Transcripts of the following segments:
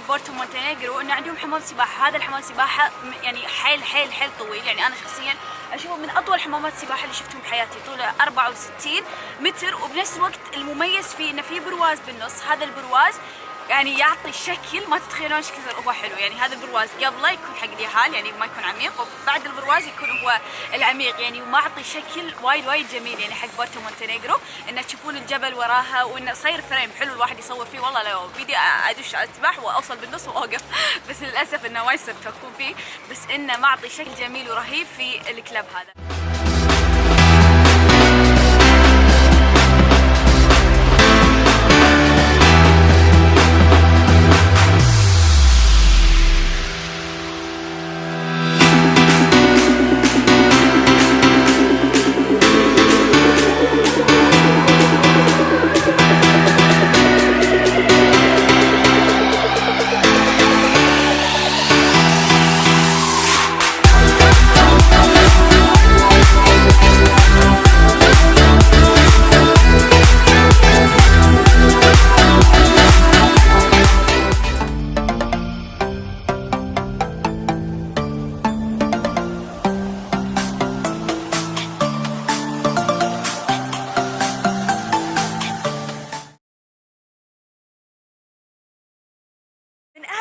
بورتو مونتينيغرو انه عندهم حمام سباحه. هذا الحمام سباحه يعني حيل حيل حيل طويل، يعني انا شخصيا اشوفه من اطول حمامات السباحه اللي شفتهم بحياتي، طوله 64 متر. وبنفس الوقت المميز فيه انه في برواز بالنص. هذا البرواز يعني يعطي شكل ما تتخيلون ايش كثر هو حلو. يعني هذا البرواز قبله يكون حق اليهال يعني ما يكون عميق، وبعد البرواز يكون هو العميق يعني، ومعطي شكل وايد وايد جميل يعني حق بورتو مونتينيغرو. انه تشوفون الجبل وراها وانه صاير فريم حلو الواحد يصور فيه. والله لو بدي ادش على السباح واوصل بالنص واوقف بس للاسف انه ما يصير توقفون فيه، بس انه معطي شكل جميل ورهيب في الكلب هذا.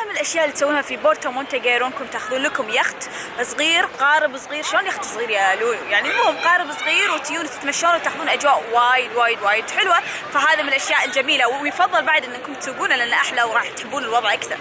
من الاشياء اللي تسوونها في بورتو مونتينيغرو انكم تاخذون لكم يخت صغير، قارب صغير. شلون يخت صغير يا لولو؟ يعني المهم قارب صغير وتيون تتمشون وتاخذون اجواء وايد وايد وايد حلوه. فهذا من الاشياء الجميله، ويفضل بعد انكم تسوقونه لانه احلى وراح تحبون الوضع اكثر.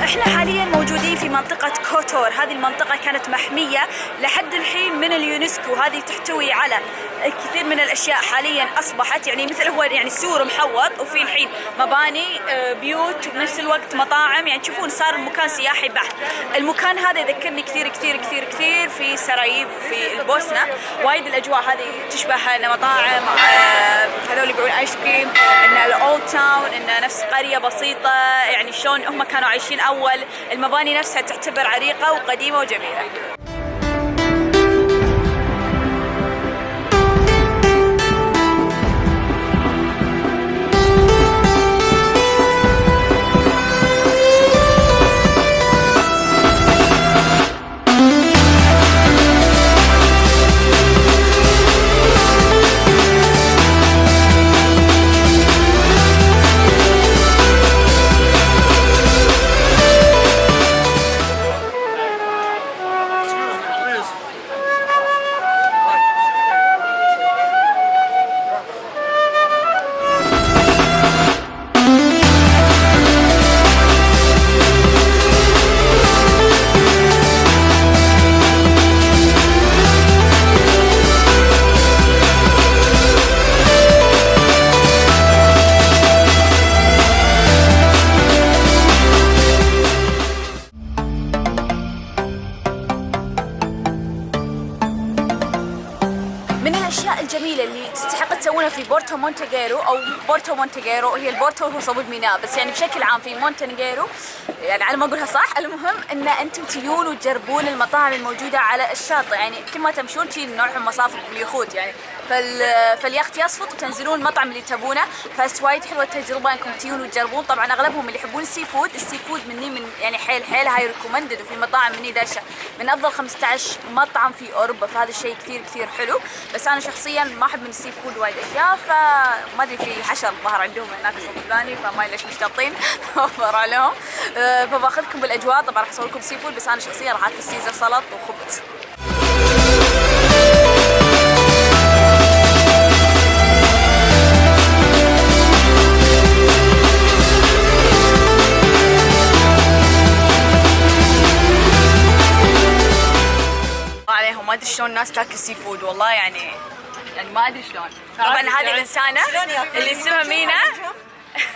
احنا حاليا موجودين في منطقة كوتور. هذه المنطقة كانت محمية لحد الحين من اليونسكو. هذه تحتوي على الكثير من الاشياء. حاليا اصبحت يعني مثل هو يعني سور محوط، وفي الحين مباني بيوت وبنفس الوقت مطاعم. يعني تشوفون صار المكان سياحي بحت. المكان هذا يذكرني كثير كثير كثير كثير في سراييف وفي البوسنة. وايد الاجواء هذه تشبه ان مطاعم هذول يبيعون ايس كريم، ان الاولد تاون، ان نفس قرية بسيطة. يعني شلون هم كانوا عايشين اول. المباني نفسها تعتبر عريقة وقديمة وجميلة. الاشياء الجميله اللي تستحق تسوونها في بورتو مونتينيغرو او بورتو مونتينيغرو، هي البورتو هو صوب ميناء، بس يعني بشكل عام في مونتينيغرو يعني على ما اقولها صح. المهم ان انتم تجون وتجربون المطاعم الموجوده على الشاطئ. يعني كل ما تمشون تجين نوعهم مصافكم اليخوت يعني، فاليخت يصفط وتنزلون المطعم اللي تبونه. فوايد حلوه التجربه انكم تجون وتجربون. طبعا اغلبهم اللي يحبون السي فود، السي فود مني من يعني حيل حيل هاي ريكومندد. وفي مطاعم مني داشه من افضل 15 مطعم في اوروبا، فهذا الشيء كثير كثير حلو. بس انا شخصيا ما احب من السي فود وايد اشياء، فما ادري في حشر ظهر عندهم هناك الصوب الفلاني، فما ليش مشتاطين اوفر عليهم. فباخذكم بالاجواء. طبعا راح اسوي لكم سي فود، بس انا شخصيا راح اكل سيزر سلطه وخبز. عليهم ما ادري شلون الناس تاكل سي فود والله، يعني ما ادري شلون. طبعا هذه الانسانه اللي اسمها مينا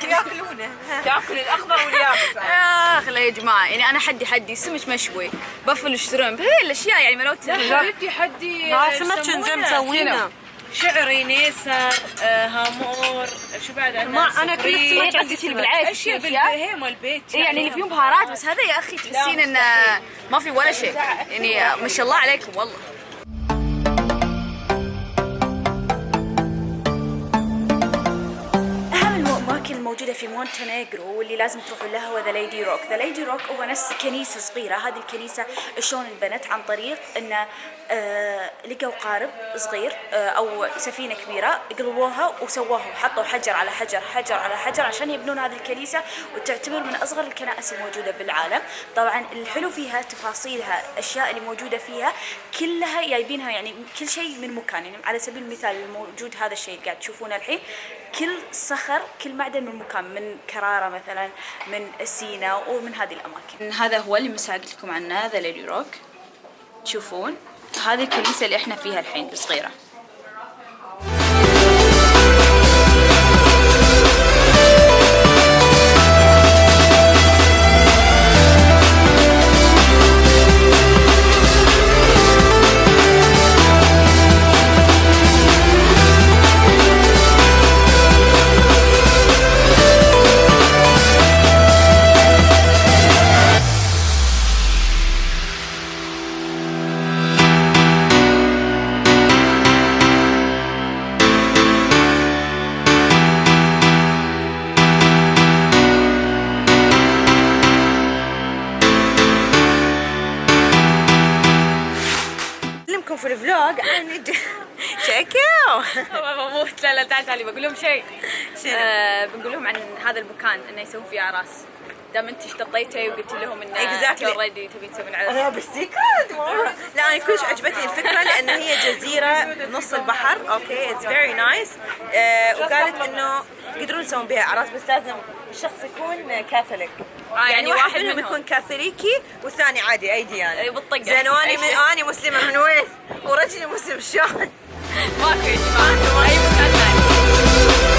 ياكلونه تاكل الاخضر واليابس. اخ يا جماعه، يعني انا حدي سمك مشوي، بفل شرمب، هي الاشياء يعني ملوت. حبيبتي حدي سمك زين مسوينه. شعري، نيسر، هامور، شو بعد عندنا؟ ما انا كل السمك عندي اللي بالعيش اشياء بالبهي مال البيت يعني اللي فيهم بهارات، بس هذا يا اخي تحسين انه ما في ولا شيء، يعني ما شاء الله عليكم والله. الأماكن الموجودة في مونتينيغرو واللي لازم تروحوا لها هو ذا ليدي روك. ذا ليدي روك هو نفس كنيسة صغيرة. هذه الكنيسة شلون انبنت؟ عن طريق إنه لقوا قارب صغير أو سفينة كبيرة، قلبوها وسووها وحطوا حجر على حجر حجر على حجر عشان يبنون هذه الكنيسة، وتعتبر من أصغر الكنائس الموجودة بالعالم. طبعا الحلو فيها تفاصيلها، الأشياء اللي موجودة فيها كلها جايبينها، يعني كل شيء من مكان. يعني على سبيل المثال الموجود هذا الشيء اللي قاعد تشوفونه الحين، كل صخر كل معدن من مكان، من كرارة مثلا، من سينا، ومن هذه الأماكن. هذا هو اللي مساعد لكم عنه ذا ليدي روك. تشوفون هذه الكنيسة اللي احنا فيها الحين الصغيرة. في الفلوج عن شكاو بموت. لا تعالي بقول لهم شيء. بنقول لهم عن هذا المكان انه يسوون فيه اعراس. دام انت اشتطيتي وقلتي لهم انه انت اوريدي تبي تسوين عرس. انا بالسيكرت. لا انا كلش عجبتني الفكره لان هي جزيره بنص البحر. اوكي اتس فيري نايس. وقالت انه يقدرون يسوون بها اعراس، بس لازم الشخص يكون كاثوليك. يعني واحد منهم يكون كاثوليكي والثاني عادي اي ديانه. اي بالطقه. زين واني مسلمه من وين؟ ورجلي مسلم شلون؟ ماكو يا جماعه اي مكان ثاني.